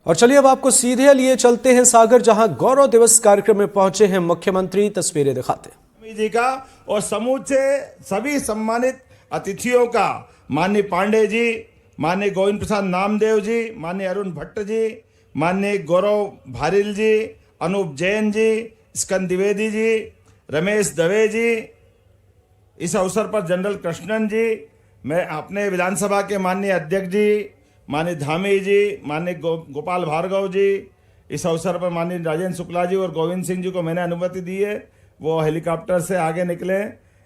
और चलिए अब आपको सीधे लिए चलते हैं सागर, जहां गौरव दिवस कार्यक्रम में पहुंचे हैं मुख्यमंत्री। तस्वीरें दिखाते हैं जी का और समूचे सभी सम्मानित अतिथियों का, माननीय पांडे जी, माननीय गोविंद प्रसाद नामदेव जी, माननीय अरुण भट्ट जी, माननीय गौरव भारिल जी, अनूप जैन जी, स्कंद द्विवेदी जी, रमेश दवे जी, इस अवसर पर जनरल कृष्णन जी, मैं अपने विधानसभा के माननीय अध्यक्ष जी, माननीय धामी जी, माननीय गोपाल भार्गव जी, इस अवसर पर माननीय राजेंद्र शुक्ला जी और गोविंद सिंह जी को मैंने अनुमति दी है वो हेलीकॉप्टर से आगे निकले।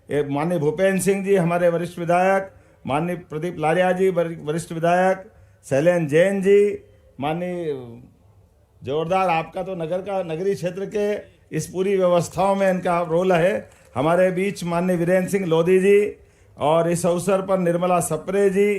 माननीय भूपेन्द्र सिंह जी हमारे वरिष्ठ विधायक, माननीय प्रदीप लारिया जी वरिष्ठ विधायक, शैलेंद्र जैन जी, माननीय जोरदार, आपका तो नगरीय क्षेत्र के इस पूरी व्यवस्थाओं में इनका रोल है। हमारे बीच माननीय वीरेंद्र सिंह लोधी जी, और इस अवसर पर निर्मला सप्रे जी,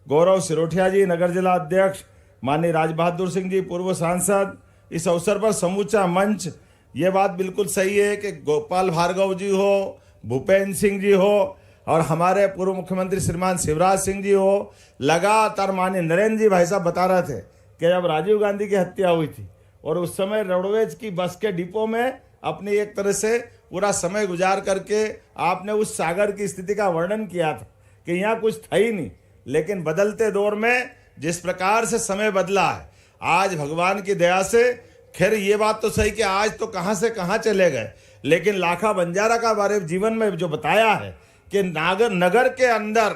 गौरव सिरोठिया जी नगर जिला अध्यक्ष, माननीय राज बहादुर सिंह जी पूर्व सांसद। इस अवसर पर समूचा मंच, ये बात बिल्कुल सही है कि गोपाल भार्गव जी हो, भूपेन्द्र सिंह जी हो और हमारे पूर्व मुख्यमंत्री श्रीमान शिवराज सिंह जी हो, लगातार माननीय नरेंद्र जी भाई साहब बता रहे थे कि जब राजीव गांधी की हत्या हुई थी और उस समय रोडवेज की बस के डिपो में अपनी एक तरह से पूरा समय गुजार करके आपने उस सागर की स्थिति का वर्णन किया था कि यहाँ कुछ था ही नहीं। लेकिन बदलते दौर में जिस प्रकार से समय बदला है, आज भगवान की दया से, खैर ये बात तो सही कि आज तो कहाँ से कहाँ चले गए, लेकिन लाखा बंजारा का बारे जीवन में जो बताया है कि नगर के अंदर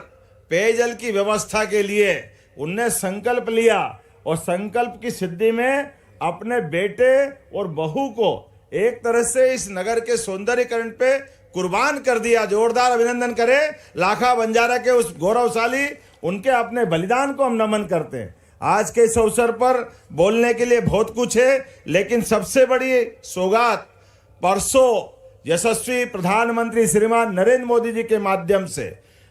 पेयजल की व्यवस्था के लिए उनने संकल्प लिया और संकल्प की सिद्धि में अपने बेटे और बहू को एक तरह से इस नगर के सौंदर्यीकरण पे कुर्बान कर दिया। जोरदार अभिनंदन करें लाखा बंजारा के उस गौरवशाली, उनके अपने बलिदान को हम नमन करते हैं। आज के इस अवसर पर बोलने के लिए बहुत कुछ है, लेकिन सबसे बड़ी सौगात परसों यशस्वी प्रधानमंत्री श्रीमान नरेंद्र मोदी जी के माध्यम से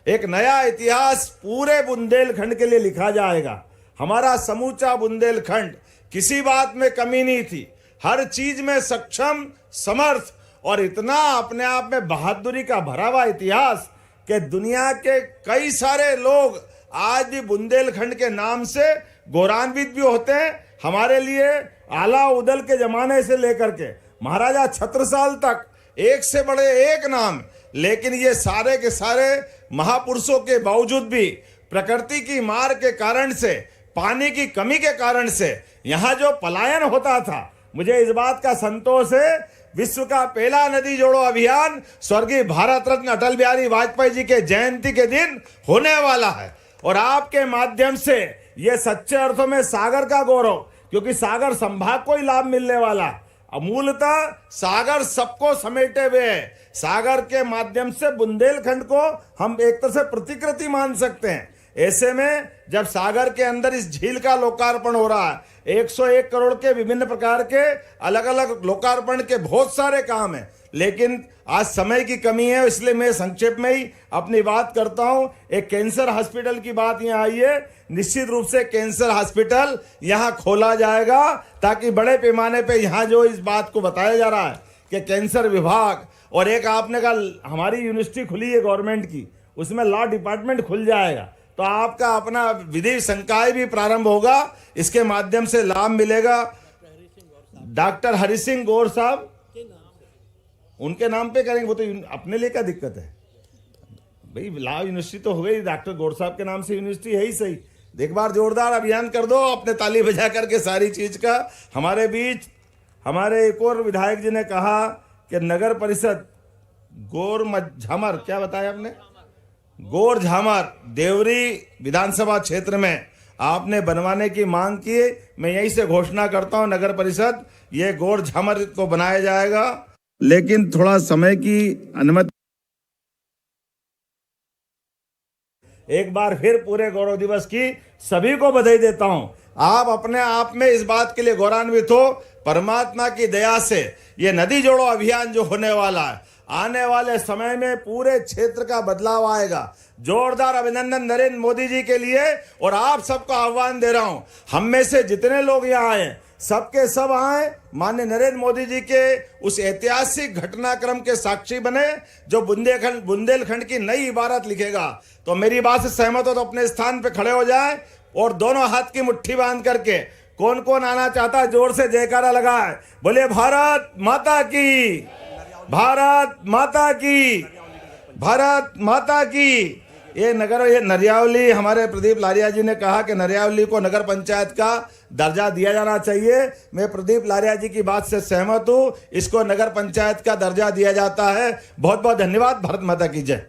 एक नया इतिहास पूरे बुंदेलखंड के लिए लिखा जाएगा। हमारा समूचा बुंदेलखंड किसी बात में कमी नहीं थी, हर चीज में सक्षम, समर्थ और इतना अपने आप में बहादुरी का भरा हुआ इतिहास कि दुनिया के कई सारे लोग आज भी बुंदेलखंड के नाम से गौरवान्वित भी होते हैं। हमारे लिए आला उदल के जमाने से लेकर के महाराजा छत्रसाल तक एक से बड़े एक नाम, लेकिन ये सारे के सारे महापुरुषों के बावजूद भी प्रकृति की मार के कारण से, पानी की कमी के कारण से यहाँ जो पलायन होता था, मुझे इस बात का संतोष है, विश्व का पहला नदी जोड़ो अभियान स्वर्गीय भारत रत्न अटल बिहारी वाजपेयी जी के जयंती के दिन होने वाला है। और आपके माध्यम से ये सच्चे अर्थों में सागर का गौरव, क्योंकि सागर संभाग को ही लाभ मिलने वाला, मूलतः सागर सबको समेटे हुए है। सागर के माध्यम से बुंदेलखंड को हम एक तरह से प्रतिकृति मान सकते हैं। ऐसे में जब सागर के अंदर इस झील का लोकार्पण हो रहा है, 101 करोड़ के विभिन्न प्रकार के अलग अलग लोकार्पण के बहुत सारे काम हैं, लेकिन आज समय की कमी है, इसलिए मैं संक्षेप में ही अपनी बात करता हूं। एक कैंसर हॉस्पिटल की बात यहाँ आई है, निश्चित रूप से कैंसर हॉस्पिटल यहाँ खोला जाएगा ताकि बड़े पैमाने पे यहाँ जो इस बात को बताया जा रहा है कि कैंसर विभाग, और एक आपने कहा हमारी यूनिवर्सिटी खुली है गवर्नमेंट की, उसमें लॉ डिपार्टमेंट खुल जाएगा, तो आपका अपना विधि संकाय भी प्रारंभ होगा, इसके माध्यम से लाभ मिलेगा। डॉक्टर हरि सिंह गौर साहब उनके नाम पे करेंगे, वो तो अपने लिए क्या दिक्कत है भाई, लॉ यूनिवर्सिटी तो हो गई, डॉक्टर गौर साहब के नाम से यूनिवर्सिटी है ही सही। एक बार जोरदार अभियान कर दो अपने ताली बजा करके सारी चीज का। हमारे बीच हमारे एक और विधायक जी ने कहा कि नगर परिषद गौर झामर, क्या बताया आपने, गौर झामर देवरी विधानसभा क्षेत्र में आपने बनवाने की मांग की। मैं यहीं से घोषणा करता हूं, नगर परिषद ये गौर झामर को बनाया जाएगा, लेकिन थोड़ा समय की अनुमति। एक बार फिर पूरे गौरव दिवस की सभी को बधाई देता हूं। आप अपने आप में इस बात के लिए गौरवान्वित हो, परमात्मा की दया से ये नदी जोड़ो अभियान जो होने वाला है, आने वाले समय में पूरे क्षेत्र का बदलाव आएगा। जोरदार अभिनंदन नरेंद्र मोदी जी के लिए, और आप सबको आह्वान दे रहा हूं, हम में से जितने लोग यहाँ आए सबके सब आए, माननीय नरेंद्र मोदी जी के उस ऐतिहासिक घटनाक्रम के साक्षी बने जो बुंदेलखंड की नई इबारत लिखेगा। तो मेरी बात से सहमत हो तो अपने स्थान पे खड़े हो जाए और दोनों हाथ की मुट्ठी बांध करके कौन कौन आना चाहता है जोर से जयकारा लगाए, बोले भारत माता की, भारत माता की, भारत माता की। ये नरियावली, हमारे प्रदीप लारिया जी ने कहा कि नरियावली को नगर पंचायत का दर्जा दिया जाना चाहिए। मैं प्रदीप लारिया जी की बात से सहमत हूँ, इसको नगर पंचायत का दर्जा दिया जाता है। बहुत बहुत धन्यवाद। भारत माता की जय।